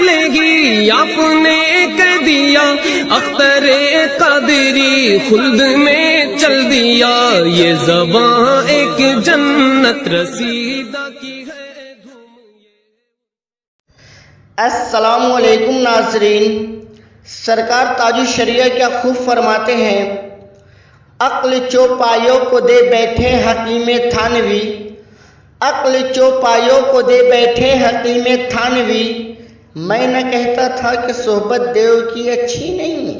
ملے آپ نے کہہ دیا اختر قادری خلد میں چل دیا یہ زباں ایک جنت رسیدہ کی ہے دھوم۔ السلام علیکم ناظرین، سرکار تاج الشریعہ کیا خوب فرماتے ہیں، عقل چوپایوں کو دے بیٹھے حکیم تھانوی، عقل چوپایوں کو دے بیٹھے حکیم تھانوی، میں نہ کہتا تھا کہ صحبت دیو کی اچھی نہیں،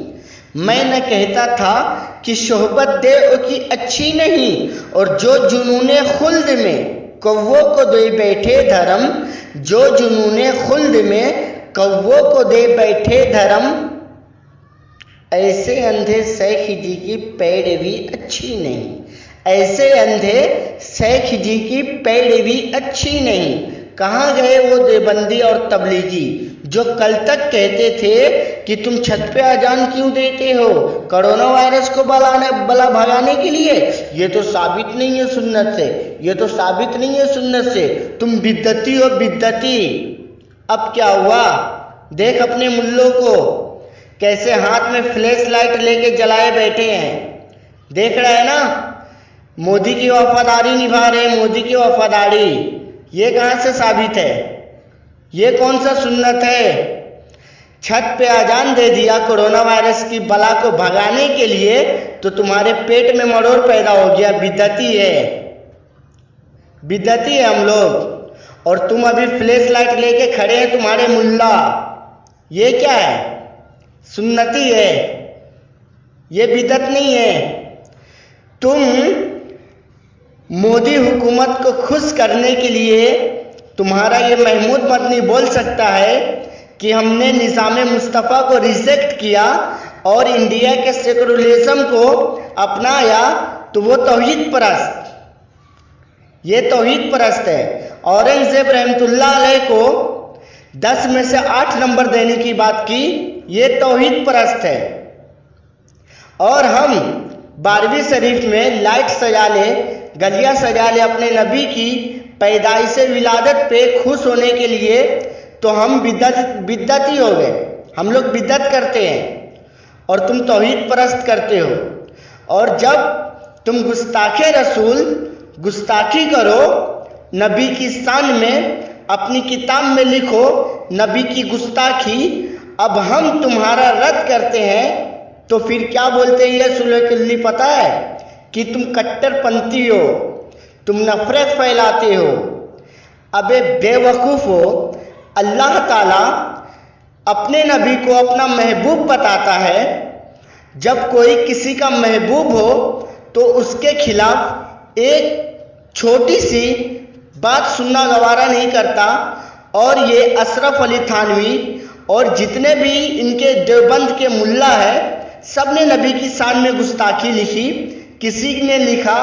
میں نہ کہتا تھا کہ صحبت دیو کی اچھی نہیں، اور جو جنون خلد میں کووں کو دے بیٹھے دھرم، جو جنون خلد میں کووں کو دے بیٹھے دھرم، ایسے اندھے شیخ جی کی پیروی اچھی نہیں، ایسے اندھے شیخ جی کی پیروی اچھی نہیں۔ کہاں گئے وہ دیوبندی اور تبلیغی جو کل تک کہتے تھے کہ تم چھت پہ اذان کیوں دیتے ہو، کرونا وائرس کو بلا بھگانے کے لیے؟ یہ تو ثابت نہیں ہے سنت سے، یہ تو ثابت نہیں ہے سنت سے، تم بدعتی ہو بدعتی۔ اب کیا ہوا؟ دیکھ اپنے ملوں کو کیسے ہاتھ میں فلیش لائٹ لے کے جلائے بیٹھے ہیں، دیکھ رہے ہیں نا؟ مودی کی وفاداری نبھا رہے، مودی کی وفاداری، یہ کہاں سے ثابت ہے؟ یہ کون سا سنت ہے؟ چھت پہ اذان دے دیا کرونا وائرس کی بلا کو بھگانے کے لیے تو تمہارے پیٹ میں مڑوڑ پیدا ہو گیا، بدعتی ہے، بدعتی ہے ہم لوگ، اور تم ابھی فلیش لائٹ لے کے کھڑے ہیں تمہارے ملا، یہ کیا ہے؟ سنتی ہے، یہ بدعت نہیں ہے۔ تم مودی حکومت کو خوش کرنے کے لیے تمہارا یہ محمود مدنی بول سکتا ہے کہ ہم نے نظام مصطفیٰ کو ریجیکٹ کیا اور انڈیا کے سیکولرزم کو اپنایا، تو وہ توحید پرست، یہ توحید پرست ہے۔ اورنگزیب رحمۃ اللہ علیہ کو 10 میں سے 8 نمبر دینے کی بات کی، یہ توحید پرست ہے۔ اور ہم 12ویں شریف میں لائٹ سجا لے، گلیاں سجا لے اپنے نبی کی پیدائش ولادت پہ خوش ہونے کے لیے، تو ہم بدعتی ہو گئے، ہم لوگ بدعت کرتے ہیں اور تم توحید پرست کرتے ہو۔ اور جب تم گستاخ رسول گستاخی کرو نبی کی شان میں، اپنی کتاب میں لکھو نبی کی گستاخی، اب ہم تمہارا رد کرتے ہیں تو پھر کیا بولتے ہیں؟ یہ سلح کلی پتہ ہے کہ تم کٹر پنتھی ہو، تم نفرت پھیلاتے ہو۔ ابے بے وقوف ہو، اللہ تعالیٰ اپنے نبی کو اپنا محبوب بتاتا ہے، جب کوئی کسی کا محبوب ہو تو اس کے خلاف ایک چھوٹی سی بات سننا گوارا نہیں کرتا۔ اور یہ اشرف علی تھانوی اور جتنے بھی ان کے دیوبند کے ملا ہیں، سب نے نبی کی شان میں گستاخی لکھی۔ کسی نے لکھا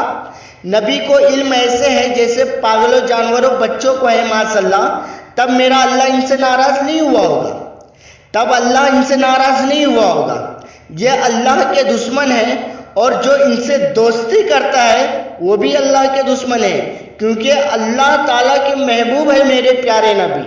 نبی کو علم ایسے ہے جیسے پاگلوں جانوروں بچوں کو ہے ماشاءاللہ، تب میرا اللہ ان سے ناراض نہیں ہوا ہوگا، تب اللہ ان سے ناراض نہیں ہوا ہوگا۔ یہ اللہ کے دشمن ہیں، اور جو ان سے دوستی کرتا ہے وہ بھی اللہ کے دشمن ہے، کیونکہ اللہ تعالیٰ کے محبوب ہے میرے پیارے نبی،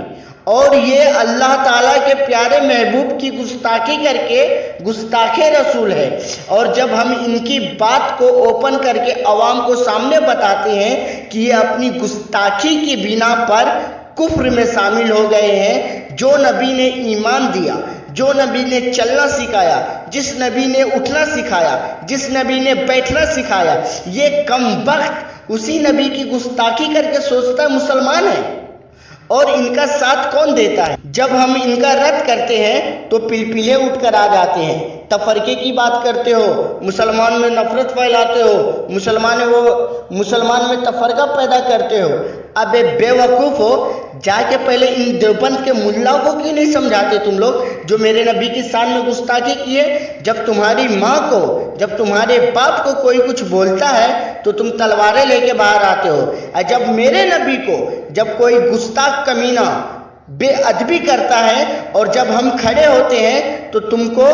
اور یہ اللہ تعالیٰ کے پیارے محبوب کی گستاخی کر کے گستاخ رسول ہے۔ اور جب ہم ان کی بات کو اوپن کر کے عوام کو سامنے بتاتے ہیں کہ یہ اپنی گستاخی کی بنا پر کفر میں شامل ہو گئے ہیں، جو نبی نے ایمان دیا، جو نبی نے چلنا سکھایا، جس نبی نے اٹھنا سکھایا، جس نبی نے بیٹھنا سکھایا، یہ کم بخت اسی نبی کی گستاخی کر کے سوچتا ہے مسلمان ہے، اور ان کا ساتھ کون دیتا ہے؟ جب ہم ان کا رد کرتے ہیں تو پلپلے اٹھ کر آ جاتے ہیں، تفرقے کی بات کرتے ہو، مسلمان میں نفرت پھیلاتے ہو، مسلمان میں تفرقہ پیدا کرتے ہو۔ اب بے وقوف ہو، جا کے پہلے ان دیوبند کے ملا کو کیوں نہیں سمجھاتے تم لوگ جو میرے نبی کی شان میں گستاخی کیے؟ جب تمہاری ماں کو، جب تمہارے باپ کو کوئی کچھ بولتا ہے تو تم تلواریں لے کے باہر آتے ہو، اور جب میرے نبی کو جب کوئی گستاخ کمینہ بے ادبی کرتا ہے اور جب ہم کھڑے ہوتے ہیں تو تم کو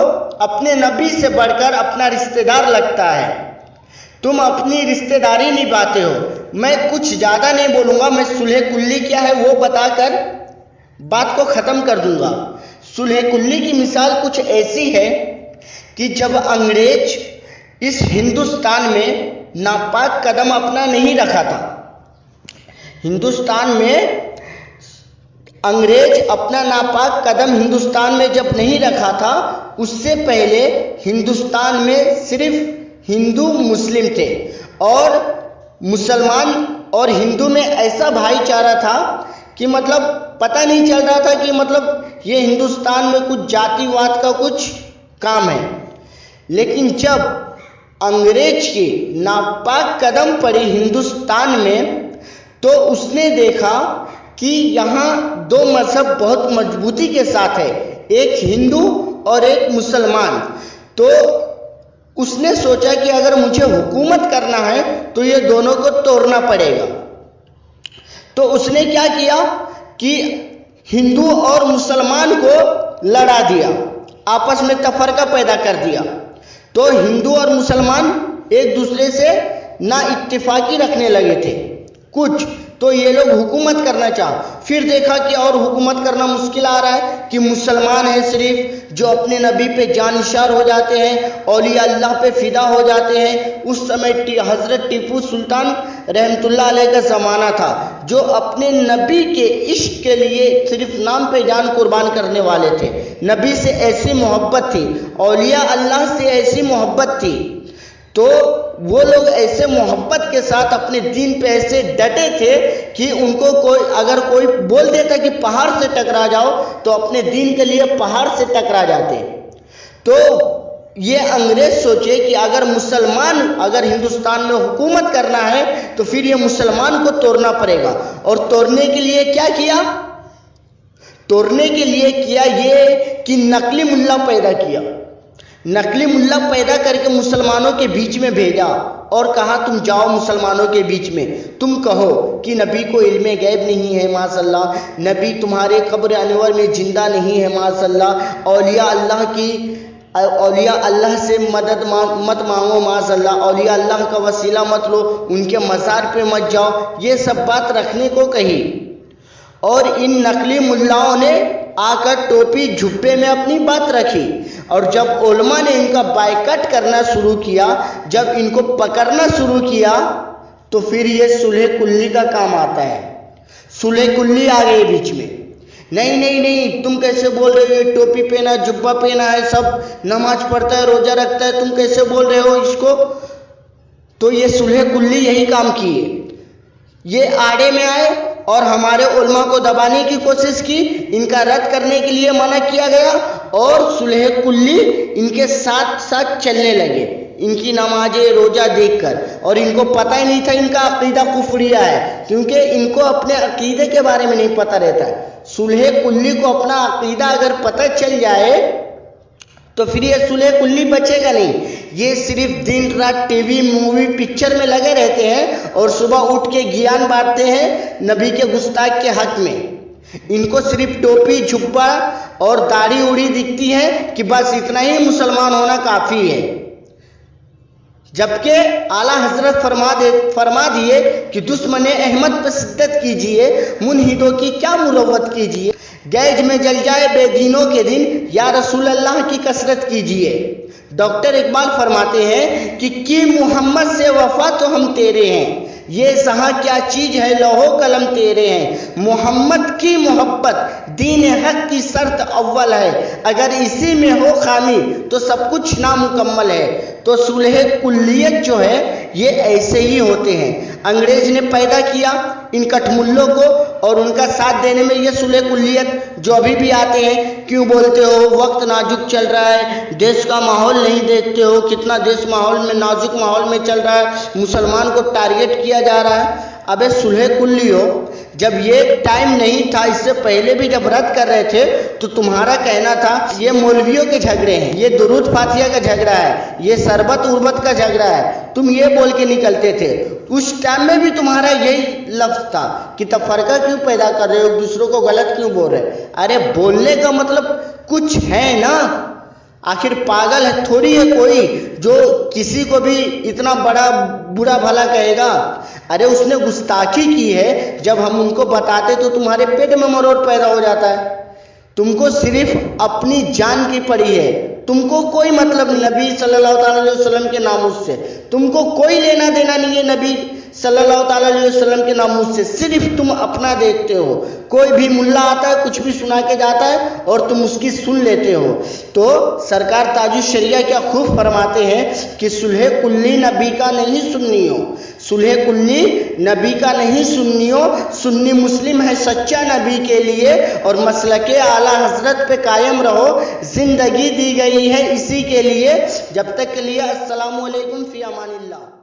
اپنے نبی سے بڑھ کر اپنا رشتہ دار لگتا ہے، تم اپنی رشتہ داری نبھاتے ہو۔ میں کچھ زیادہ نہیں بولوں گا، میں صلح کلی کیا ہے وہ بتا کر بات کو ختم کر دوں گا۔ सुलह कुल्ली की मिसाल कुछ ऐसी है कि जब अंग्रेज इस हिंदुस्तान में नापाक कदम अपना नहीं रखा था, हिंदुस्तान में अंग्रेज अपना नापाक कदम हिंदुस्तान में जब नहीं रखा था, उससे पहले हिंदुस्तान में सिर्फ हिंदू मुस्लिम थे और मुसलमान और हिंदू में ऐसा भाईचारा था कि मतलब पता नहीं चल रहा था कि मतलब ये हिंदुस्तान में कुछ जातिवाद का कुछ काम है। लेकिन जब अंग्रेज की नापाक कदम पड़ी हिंदुस्तान में, तो उसने देखा कि यहाँ दो मजहब बहुत मजबूती के साथ है, एक हिंदू और एक मुसलमान। तो उसने सोचा कि अगर मुझे हुकूमत करना है तो ये दोनों को तोड़ना पड़ेगा। तो उसने क्या किया कि हिंदू और मुसलमान को लड़ा दिया, आपस में तफरका पैदा कर दिया। तो हिंदू और मुसलमान एक दूसरे से ना इत्तेफाकी रखने लगे थे कुछ, तो ये लोग हुकूमत करना चाहा। फिर देखा कि और हुकूमत करना मुश्किल आ रहा है कि मुसलमान है सिर्फ जो अपने नबी पे जानिशार हो जाते हैं, औलिया अल्लाह पे फिदा हो जाते हैं। उस समय हज़रत टीपू सुल्तान रहमतुल्लाह अलैह का ज़माना था, जो अपने नबी के इश्क के लिए सिर्फ नाम पे जान कुर्बान करने वाले थे। नबी से ऐसी मोहब्बत थी, औलिया अल्लाह से ऐसी मोहब्बत थी, तो वो लोग ऐसे मोहब्बत के साथ अपने दीन पे ऐसे डटे थे कि उनको अगर कोई बोल देता कि पहाड़ से टकरा जाओ, तो अपने दीन के लिए पहाड़ से टकरा जाते। तो ये अंग्रेज सोचे कि अगर हिंदुस्तान में हुकूमत करना है तो फिर ये मुसलमान को तोड़ना पड़ेगा। और तोड़ने के लिए क्या किया? तोड़ने के लिए किया ये कि नकली मुल्ला पैदा किया। नकली मुल्ला पैदा करके मुसलमानों के बीच में भेजा और कहा तुम जाओ मुसलमानों के बीच में, तुम कहो कि नबी को इल्मे गैब नहीं है माशअल्लाह, नबी तुम्हारे कब्र अनवर में जिंदा नहीं है माशअल्लाह, औलिया अल्लाह से मदद मत मांगो माशअल्लाह, औलिया अल्लाह का वसीला मत लो, उनके मज़ार पे मत जाओ। ये सब बात रखने को कही और इन नकली मुल्लाओं ने आकर टोपी झुप्पे में अपनी बात रखी। और जब उलमा ने इनका बायकट करना शुरू किया, जब इनको पकड़ना शुरू किया, तो फिर ये सुलह कुल्ली का काम आता है। सुलह कुल्ली आ गई बीच में, नहीं तुम कैसे बोल रहे हो, ये टोपी पहना जुब्बा पहना है, सब नमाज पढ़ता है, रोजा रखता है, तुम कैसे बोल रहे हो इसको? तो ये सुलह कुल्ली यही काम किए, ये आड़े में आए और हमारे उलमा को दबाने की कोशिश की, इनका रद्द करने के लिए मना किया गया और सुलह कुल्ली इनके साथ साथ चलने लगे, इनकी नमाजें रोजा देखकर। और इनको पता ही नहीं था इनका अकीदा कुफरिया है, क्योंकि इनको अपने अकीदे के बारे में नहीं पता रहता है। सुलह कुल्ली को अपना अकीदा अगर पता चल जाए तो फिर ये सुलह कुल्ली बचेगा नहीं। ये सिर्फ दिन रात टीवी मूवी पिक्चर में लगे रहते हैं और सुबह उठ के ज्ञान बांटते हैं नबी के गुस्ताख के हक में। इनको सिर्फ टोपी झुब्बा और दाढ़ी उड़ी दिखती है कि बस इतना ही मुसलमान होना काफ़ी है। जबकि आला हजरत फरमा दिए कि दुश्मने अहमद पर शिद्दत कीजिए, मुनहिदों की क्या मुरव्वत कीजिए, गैज में जल जाए बेदीनों के दिन, या रसूल अल्लाह की कसरत कीजिए। डॉक्टर इकबाल फरमाते हैं कि मोहम्मद से वफा तो हम तेरे हैं, ये सहा क्या चीज है लौहो कलम तेरे हैं। मोहम्मद की मोहब्बत दीन हक की शर्त अव्वल है, अगर इसी में हो खामी तो सब कुछ नामुकम्मल है। तो सुलह कुल्लियत जो है ये ऐसे ही होते हैं। अंग्रेज ने पैदा किया इन कठमुल्लों को और उनका साथ देने में ये सुलह कुल्लियत जो अभी भी आते हैं, क्यों बोलते हो वक्त नाजुक चल रहा है, देश का माहौल नहीं देखते हो, कितना देश माहौल में नाजुक माहौल में चल रहा है, मुसलमान को टारगेट किया जा रहा है। अबे सुलह कुल्ली हो, जब ये टाइम नहीं था, इससे पहले भी जब रद्द कर रहे थे तो तुम्हारा कहना था ये मौलवियों के झगड़े हैं, ये दुरूद फातिया का झगड़ा है, ये शरबत उर्बत का झगड़ा है, तुम ये बोल के निकलते थे। उस टाइम में भी तुम्हारा यही लफ्ज था कि तफरका क्यों पैदा कर रहे हो, दूसरों को गलत क्यों बोल रहे। अरे बोलने का मतलब कुछ है ना, आखिर पागल है थोड़ी है कोई जो किसी को भी इतना बड़ा बुरा भला कहेगा। अरे उसने गुस्ताखी की है, जब हम उनको बताते तो तुम्हारे पेट में मरोड़ पैदा हो जाता है। تم کو صرف اپنی جان کی پڑی ہے، تم کو کوئی مطلب نہیں نبی صلی اللہ علیہ وسلم کے ناموس سے، تم کو کوئی لینا دینا نہیں ہے نبی صلی اللہ علیہ وسلم کے ناموس سے، صرف تم اپنا دیکھتے ہو۔ کوئی بھی ملا آتا ہے کچھ بھی سنا کے جاتا ہے اور تم اس کی سن لیتے ہو۔ تو سرکار تاج الشریعہ کیا خوب فرماتے ہیں کہ صلح کلی نبی کا نہیں سننی ہو، صلح کلی نبی کا نہیں سننی ہو، سنی مسلم ہے سچا نبی کے لیے، اور مسلک اعلیٰ حضرت پہ قائم رہو، زندگی دی گئی ہے اسی کے لیے۔ جب تک کے لیے السلام علیکم، فی امان اللہ۔